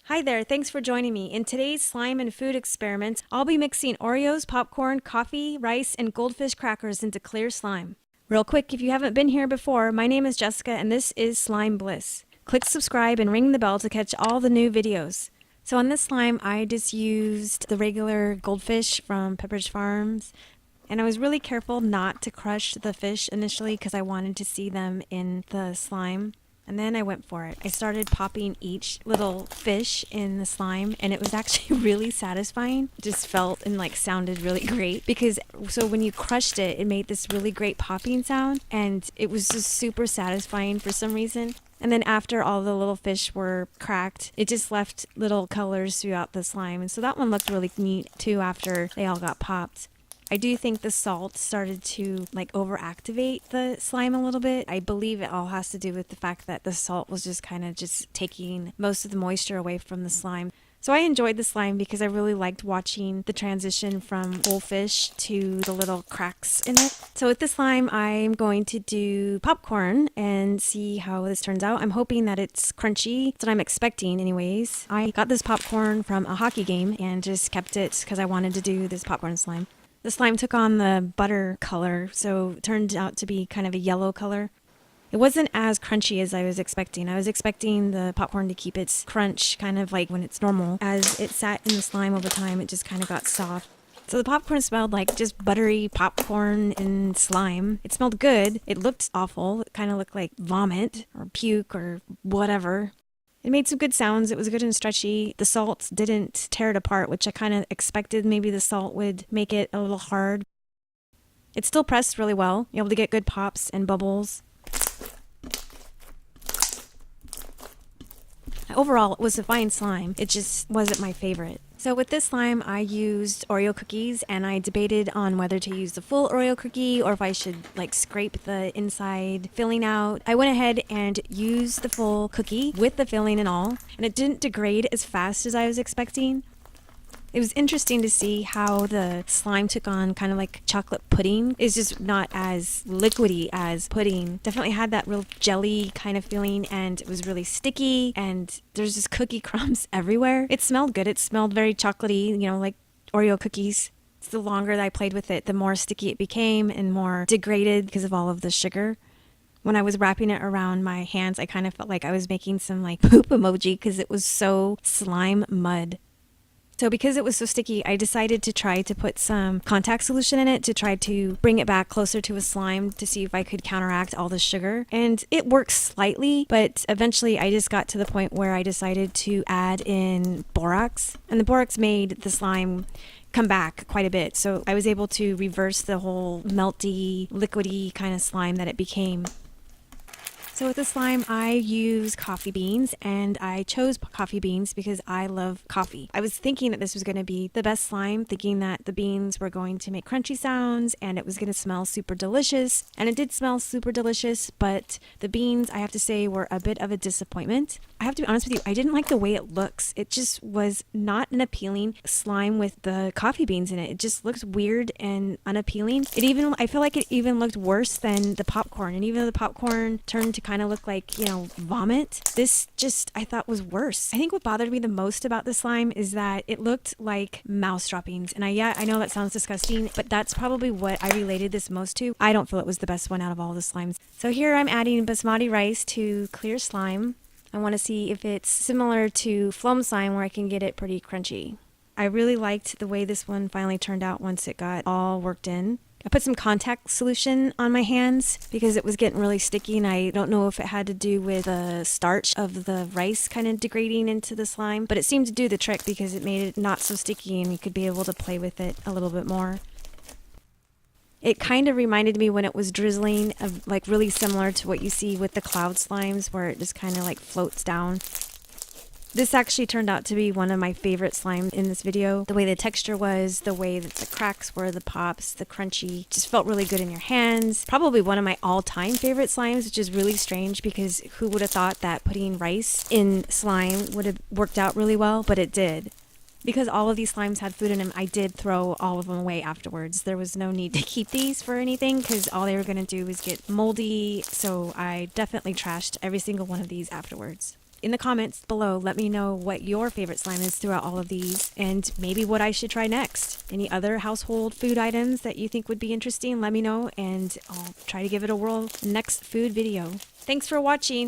Hi there, thanks for joining me. In today's slime and food experiment, I'll be mixing Oreos, popcorn, coffee, rice, and goldfish crackers into clear slime. Real quick, if you haven't been here before, my name is Jessica and this is Slime Bliss. Click subscribe and ring the bell to catch all the new videos. So on this slime, I just used the regular goldfish from Pepperidge Farms. And I was really careful not to crush the fish initially because I wanted to see them in the slime. And then I went for it. I started popping each little fish in the slime, and it was actually really satisfying. It just felt and sounded really great because so when you crushed it, it made this really great popping sound, and it was just super satisfying for some reason. And then after all the little fish were cracked, it just left little colors throughout the slime. And so that one looked really neat too after they all got popped. I do think the salt started to overactivate the slime a little bit. I believe it all has to do with the fact that the salt was just kind of just taking most of the moisture away from the slime. So I enjoyed the slime because I really liked watching the transition from goldfish to the little cracks in it. So with the slime, I'm going to do popcorn and see how this turns out. I'm hoping that it's crunchy. That's what I'm expecting anyways. I got this popcorn from a hockey game and just kept it because I wanted to do this popcorn slime. The slime took on the butter color, so it turned out to be kind of a yellow color. It wasn't as crunchy as I was expecting. I was expecting the popcorn to keep its crunch kind of like when it's normal. As it sat in the slime over time, it just kind of got soft. So the popcorn smelled like just buttery popcorn and slime. It smelled good. It looked awful. It kind of looked like vomit or puke or whatever. It made some good sounds. It was good and stretchy. The salt didn't tear it apart, which I kind of expected. Maybe the salt would make it a little hard. It still pressed really well. You're able to get good pops and bubbles. Overall, it was a fine slime. It just wasn't my favorite. So with this slime, I used Oreo cookies, and I debated on whether to use the full Oreo cookie or if I should scrape the inside filling out. I went ahead and used the full cookie with the filling and all, and it didn't degrade as fast as I was expecting. It was interesting to see how the slime took on kind of like chocolate pudding. It's just not as liquidy as pudding. Definitely had that real jelly kind of feeling, and it was really sticky, and there's just cookie crumbs everywhere. It smelled good. It smelled very chocolatey, like Oreo cookies. The longer that I played with it, the more sticky it became and more degraded because of all of the sugar. When I was wrapping it around my hands, I kind of felt like I was making some poop emoji because it was so slime mud. So because it was so sticky, I decided to try to put some contact solution in it to try to bring it back closer to a slime to see if I could counteract all the sugar. And it worked slightly, but eventually I just got to the point where I decided to add in borax. And the borax made the slime come back quite a bit. So I was able to reverse the whole melty, liquidy kind of slime that it became. So with the slime, I use coffee beans, and I chose coffee beans because I love coffee. I was thinking that this was going to be the best slime, thinking that the beans were going to make crunchy sounds and it was going to smell super delicious. And it did smell super delicious, but the beans, I have to say, were a bit of a disappointment. I have to be honest with you, I didn't like the way it looks. It just was not an appealing slime with the coffee beans in it. It just looks weird and unappealing. I feel like it even looked worse than the popcorn. And even though the popcorn turned to kind of look like, vomit, this just I thought was worse. I think what bothered me the most about the slime is that it looked like mouse droppings. And I know that sounds disgusting, but that's probably what I related this most to. I don't feel it was the best one out of all the slimes. So here I'm adding basmati rice to clear slime. I want to see if it's similar to phloem slime where I can get it pretty crunchy. I really liked the way this one finally turned out once it got all worked in. I put some contact solution on my hands because it was getting really sticky, and I don't know if it had to do with the starch of the rice kind of degrading into the slime, but it seemed to do the trick because it made it not so sticky and you could be able to play with it a little bit more. It kind of reminded me when it was drizzling of really similar to what you see with the cloud slimes where it just kind of floats down. This actually turned out to be one of my favorite slime in this video. The way the texture was, the way that the cracks were, the pops, the crunchy, just felt really good in your hands. Probably one of my all-time favorite slimes, which is really strange because who would have thought that putting rice in slime would have worked out really well, but it did. Because all of these slimes had food in them, I did throw all of them away afterwards. There was no need to keep these for anything because all they were going to do was get moldy, so I definitely trashed every single one of these afterwards. in the comments below, let me know what your favorite slime is throughout all of these and maybe what I should try next. Any other household food items that you think would be interesting, let me know and I'll try to give it a whirl next food video. Thanks for watching.